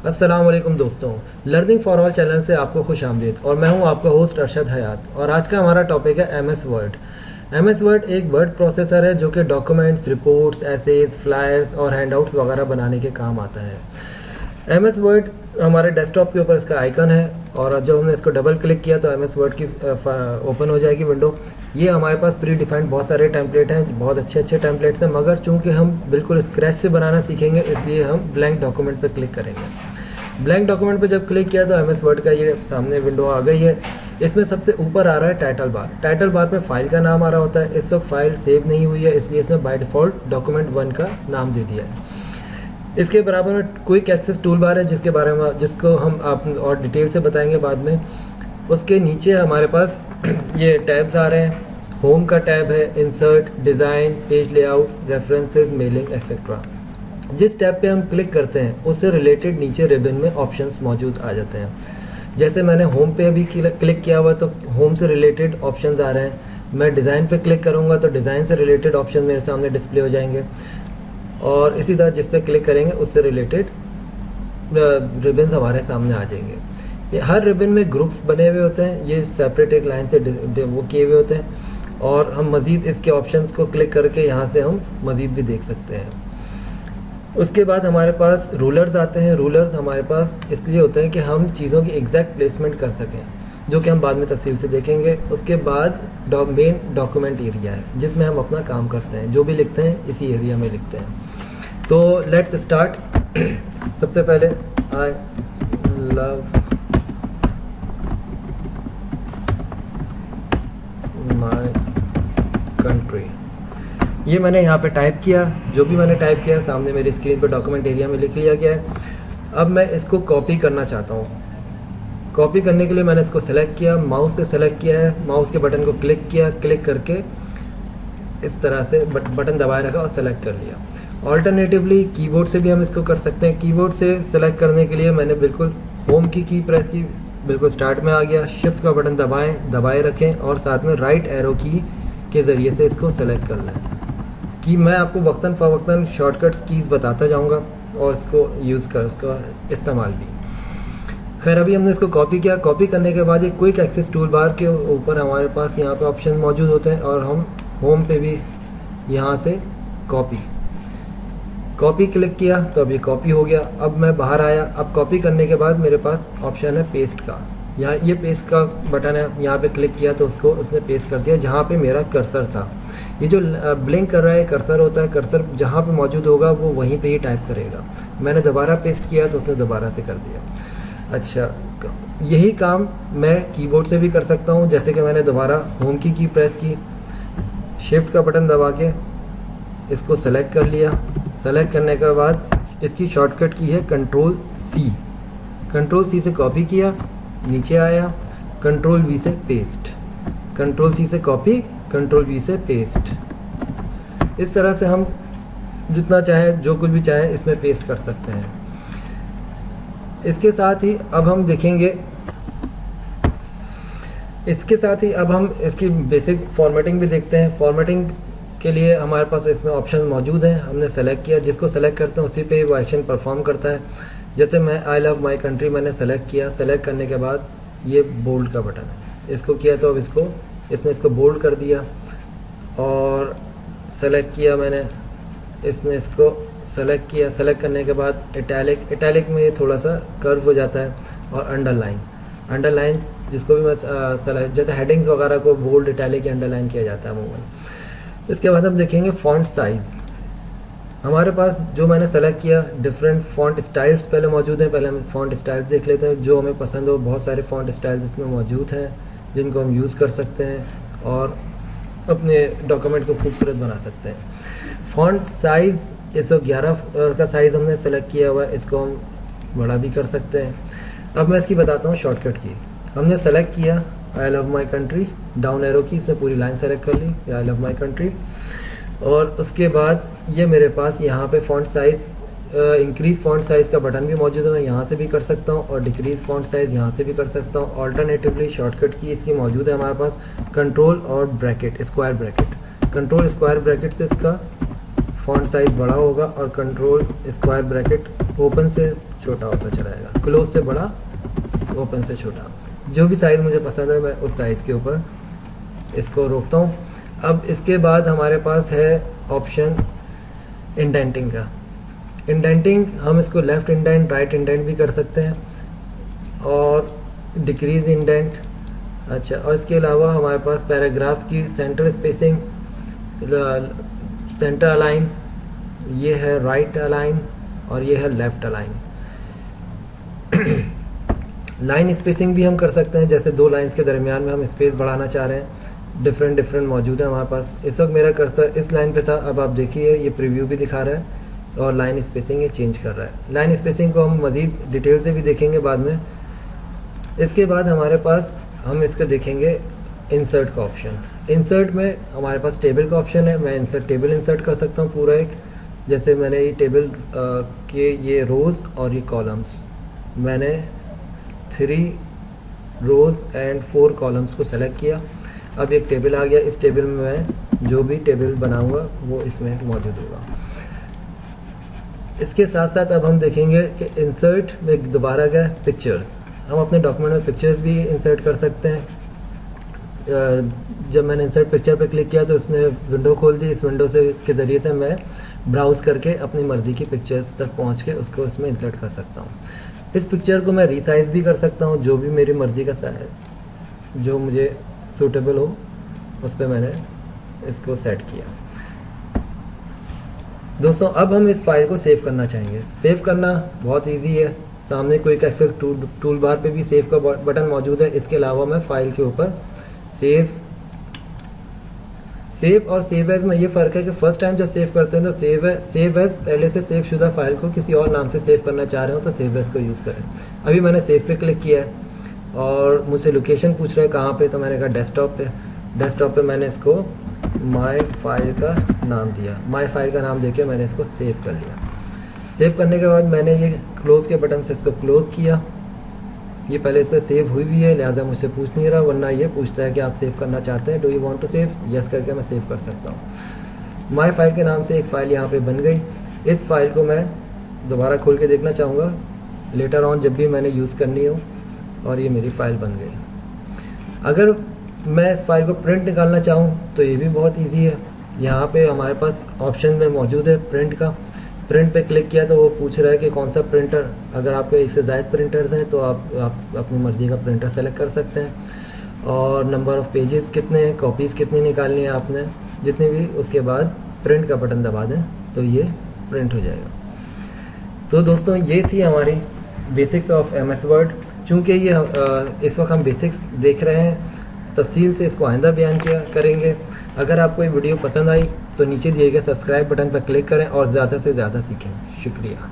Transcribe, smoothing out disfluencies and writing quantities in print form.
अस्सलामुअलैकुम दोस्तों, learning for all channel से आपको खुश आमदीद। और मैं हूं आपका होस्ट अरशद हयात। और आज का हमारा टॉपिक है एमएस वर्ड। एमएस वर्ड एक वर्ड प्रोसेसर है जो कि डॉक्यूमेंट्स, रिपोर्ट्स, एसेज, फ्लायर्स और हैंडआउट्स वगैरह बनाने के काम आता है। एमएस वर्ड हमारे डेस्कटॉप के ऊपर इसका आइकन है और जब हमने इसको डबल क्लिक किया तो एमएस वर्ड की ओपन हो जाएगी विंडो। ये हमारे पास प्री डिफाइंड बहुत सारे टेम्पलेट हैं, बहुत अच्छे अच्छे टेम्पलेट्स हैं, मगर चूंकि हम बिल्कुल स्क्रैच से बनाना सीखेंगे इसलिए हम ब्लैंक डॉक्यूमेंट पर क्लिक करेंगे। ब्लैंक डॉक्यूमेंट पर जब क्लिक किया तो एमएस वर्ड का ये सामने विंडो आ गई है। इसमें सबसे ऊपर आ रहा है टाइटल बार। टाइटल बार में फाइल का नाम आ रहा होता है। इस वक्त फाइल सेव नहीं हुई है इसलिए इसने बाय डिफ़ॉल्ट डॉक्यूमेंट 1 का नाम दे दिया है। इसके बराबर में क्विक एक्सेस टूल बार है जिसको हम आप और डिटेल से बताएंगे बाद में। उसके नीचे हमारे पास ये टैब्स आ रहे हैं। होम का टैब है, insert, design, page layout, references, mailing etcetera. जिस टैब पे हम क्लिक करते हैं उससे रिलेटेड नीचे रिबन में ऑप्शंस मौजूद आ जाते हैं। जैसे मैंने होम पे अभी क्लिक किया हुआ तो होम से रिलेटेड ऑप्शंस आ रहे हैं। मैं डिज़ाइन पे क्लिक करूँगा तो डिज़ाइन से रिलेटेड ऑप्शन मेरे सामने डिस्प्ले हो जाएंगे और इसी तरह जिस पे क्लिक करेंगे उससे रिलेटेड रिबन्स हमारे सामने आ जाएंगे। ये हर रिबन में ग्रुप्स बने हुए होते हैं, ये सेपरेट एक लाइन से वो किए हुए होते हैं और हम मज़ीद इसके ऑप्शंस को क्लिक करके यहाँ से हम मज़ीद भी देख सकते हैं। उसके बाद हमारे पास रूलर्स आते हैं। रूलर्स हमारे पास इसलिए होते हैं कि हम चीज़ों की एग्जैक्ट प्लेसमेंट कर सकें, जो कि हम बाद में तफसील से देखेंगे। उसके बाद मेन डॉक्यूमेंट एरिया है जिसमें हम अपना काम करते हैं, जो भी लिखते हैं इसी एरिया में लिखते हैं। तो लेट्स स्टार्ट। सबसे पहले आई लव माई कंट्री, ये मैंने यहाँ पे टाइप किया। जो भी मैंने टाइप किया सामने मेरी स्क्रीन पर डॉक्यूमेंट एरिया में लिख लिया गया है। अब मैं इसको कॉपी करना चाहता हूँ। कॉपी करने के लिए मैंने इसको सेलेक्ट किया, माउस से सेलेक्ट किया है, माउस के बटन को क्लिक किया, क्लिक करके इस तरह से बटन दबाए रखा और सेलेक्ट कर लिया। ऑल्टरनेटिवली कीबोर्ड से भी हम इसको कर सकते हैं। कीबोर्ड से सेलेक्ट करने के लिए मैंने बिल्कुल होम की प्रेस की, बिल्कुल स्टार्ट में आ गया। शिफ्ट का बटन दबाए रखें और साथ में राइट एरो की के ज़रिए से इसको सेलेक्ट कर लें। कि मैं आपको वक्तन फ़वक्तन शॉर्टकट्स कीज़ बताता जाऊंगा और इसको यूज़ कर उसका इस्तेमाल भी। खैर अभी हमने इसको कॉपी किया। कॉपी करने के बाद एक क्विक एक्सेस टूल बार के ऊपर हमारे पास यहाँ पे ऑप्शन मौजूद होते हैं और हम होम पे भी यहाँ से कॉपी क्लिक किया तो अभी कॉपी हो गया। अब मैं बाहर आया। अब कॉपी करने के बाद मेरे पास ऑप्शन है पेस्ट का। यहाँ ये पेस्ट का बटन है, यहाँ पे क्लिक किया तो उसने पेस्ट कर दिया जहाँ पे मेरा कर्सर था। ये जो ब्लिंक कर रहा है कर्सर होता है, कर्सर जहाँ पे मौजूद होगा वो वहीं पे ही टाइप करेगा। मैंने दोबारा पेस्ट किया तो उसने दोबारा से कर दिया। अच्छा, यही काम मैं कीबोर्ड से भी कर सकता हूँ। जैसे कि मैंने दोबारा होम की प्रेस की, शिफ्ट का बटन दबा के इसको सेलेक्ट कर लिया। सेलेक्ट करने के बाद इसकी शॉर्टकट की है कंट्रोल सी। कंट्रोल सी से कॉपी किया, नीचे आया, कंट्रोल वी से पेस्ट, कंट्रोल सी से कॉपी, कंट्रोल वी से पेस्ट। इस तरह से हम जितना चाहे, जो कुछ भी चाहे इसमें पेस्ट कर सकते हैं। इसके साथ ही अब हम देखेंगे, इसके साथ ही अब हम इसकी बेसिक फॉर्मेटिंग भी देखते हैं। फॉर्मेटिंग के लिए हमारे पास इसमें ऑप्शन मौजूद हैं। हमने सेलेक्ट किया, जिसको सेलेक्ट करते हैं उसी पे वो एक्शन परफॉर्म करता है। जैसे मैं आई लव माई कंट्री मैंने सेलेक्ट किया। सेलेक्ट करने के बाद ये बोल्ड का बटन है, इसको किया तो अब इसने इसको बोल्ड कर दिया। और सेलेक्ट किया मैंने, इसने इसको सेलेक्ट किया। सेलेक्ट करने के बाद इटैलिक में ये थोड़ा सा कर्व हो जाता है। और अंडरलाइन जिसको भी मैं जैसे हेडिंग्स वगैरह को बोल्ड, इटैलिक या अंडरलाइन किया जाता है अमूमन। इसके बाद हम देखेंगे फॉन्ट साइज़। हमारे पास जो मैंने सेलेक्ट किया, डिफरेंट फॉन्ट स्टाइल्स पहले मौजूद हैं। पहले हम फॉन्ट स्टाइल्स देख लेते हैं जो हमें पसंद हो। बहुत सारे फॉन्ट स्टाइल्स इसमें मौजूद हैं जिनको हम यूज़ कर सकते हैं और अपने डॉक्यूमेंट को खूबसूरत बना सकते हैं। फॉन्ट साइज़ 111 का साइज़ हमने सेलेक्ट किया हुआ है, इसको हम बड़ा भी कर सकते हैं। अब मैं इसकी बताता हूँ शॉर्टकट की। हमने सेलेक्ट किया I love my country, down arrow की, इसने पूरी लाइन सेलेक्ट कर ली आई लव माई कंट्री। और उसके बाद ये मेरे पास यहाँ पे font size increase font size का बटन भी मौजूद है। मैं यहाँ से भी कर सकता हूँ और डिक्रीज फॉन्ट साइज़ यहाँ से भी कर सकता हूँ। ऑल्टरनेटिवली शॉर्टकट की इसकी मौजूद है हमारे पास कंट्रोल और bracket, square bracket. Control square bracket से इसका फॉन्ट साइज़ बड़ा होगा और कंट्रोल स्क्वायर ब्रैकेट ओपन से छोटा होता चला जाएगा, क्लोज से बड़ा, ओपन से छोटा। जो भी साइज़ मुझे पसंद है मैं उस साइज़ के ऊपर इसको रोकता हूँ। अब इसके बाद हमारे पास है ऑप्शन इंडेंटिंग का। इंडेंटिंग हम इसको लेफ़्ट इंडेंट, राइट इंडेंट भी कर सकते हैं, और डिक्रीज इंडेंट। अच्छा, और इसके अलावा हमारे पास पैराग्राफ की सेंटर स्पेसिंग, सेंटर अलाइन, ये है राइट अलाइन और ये है लेफ़्ट अलाइन। लाइन स्पेसिंग भी हम कर सकते हैं, जैसे दो लाइंस के दरमियान में हम स्पेस बढ़ाना चाह रहे हैं, डिफरेंट मौजूद है हमारे पास। इस वक्त मेरा कर्सर इस लाइन पे था, अब आप देखिए ये प्रीव्यू भी दिखा रहा है और लाइन स्पेसिंग ये चेंज कर रहा है। लाइन स्पेसिंग को हम मज़ीद डिटेल से भी देखेंगे बाद में। इसके बाद हमारे पास हम इसका देखेंगे इंसर्ट का ऑप्शन। इंसर्ट में हमारे पास टेबल का ऑप्शन है, मैं इंसर्ट टेबल इंसर्ट कर सकता हूँ पूरा एक। जैसे मैंने ये टेबल के ये रोज़ और ये कॉलम्स, मैंने 3 रोज़ एंड 4 कॉलम्स को सेलेक्ट किया। अब एक टेबल आ गया, इस टेबल में मैं जो भी टेबल बनाऊंगा वो इसमें मौजूद होगा। इसके साथ साथ अब हम देखेंगे कि इंसर्ट में दोबारा गए पिक्चर्स। हम अपने डॉक्यूमेंट में पिक्चर्स भी इंसर्ट कर सकते हैं। जब मैंने इंसर्ट पिक्चर पर क्लिक किया तो इसने विंडो खोल दी। इस विंडो से के ज़रिए से मैं ब्राउज़ करके अपनी मर्ज़ी की पिक्चर्स तक पहुंच के उसको इसमें इंसर्ट कर सकता हूं। इस पिक्चर को मैं रीसाइज़ भी कर सकता हूं, जो भी मेरी मर्ज़ी का साइज जो मुझे सूटेबल हो उस पर मैंने इसको सेट किया। दोस्तों अब हम इस फाइल को सेव करना चाहेंगे। सेव करना बहुत इजी है, सामने क्विक एक्सेस टूल बार पे भी सेव का बटन मौजूद है। इसके अलावा मैं फाइल के ऊपर सेव और सेव एज में ये फ़र्क है कि फर्स्ट टाइम जब सेव करते हैं तो सेव एज पहले से सेव शुदा फाइल को किसी और नाम से सेव करना चाह रहे हो तो सेव एज को यूज़ करें। अभी मैंने सेव पे क्लिक किया है और मुझसे लोकेशन पूछ रहा है कहाँ पे, तो मैंने कहा डेस्कटॉप पे। डेस्कटॉप पे मैंने इसको माई फाइल का नाम दिया। माई फाइल का नाम देके मैंने इसको सेव कर लिया। सेव करने के बाद मैंने ये क्लोज़ के बटन से इसको क्लोज़ किया। ये पहले से सेव हुई भी है, लिहाजा मुझसे पूछ नहीं रहा, वरना ये पूछता है कि आप सेव करना चाहते हैं, do you want to save, yes करके मैं सेव कर सकता हूँ। माई फाइल के नाम से एक फ़ाइल यहाँ पे बन गई। इस फाइल को मैं दोबारा खोल के देखना चाहूँगा लेटर ऑन जब भी मैंने यूज़ करनी हो, और ये मेरी फ़ाइल बन गई। अगर मैं इस फाइल को प्रिंट निकालना चाहूँ तो ये भी बहुत ईजी है। यहाँ पर हमारे पास ऑप्शन में मौजूद है प्रिंट का। प्रिंट पे क्लिक किया तो वो पूछ रहा है कि कौन सा प्रिंटर, अगर आपके एक से ज़्यादा प्रिंटर्स हैं तो आप अपनी मर्ज़ी का प्रिंटर सेलेक्ट कर सकते हैं, और नंबर ऑफ़ पेजेस कितने हैं, कॉपीज़ कितनी निकालनी है आपने, जितनी भी, उसके बाद प्रिंट का बटन दबा दें तो ये प्रिंट हो जाएगा। तो दोस्तों ये थी हमारी बेसिक्स ऑफ MS वर्ड। चूँकि ये इस वक्त हम बेसिक्स देख रहे हैं, तफसील से इसको आइंदा बयान करेंगे। अगर आपको ये वीडियो पसंद आई तो नीचे दिए गए सब्सक्राइब बटन पर क्लिक करें और ज़्यादा से ज़्यादा सीखें। शुक्रिया।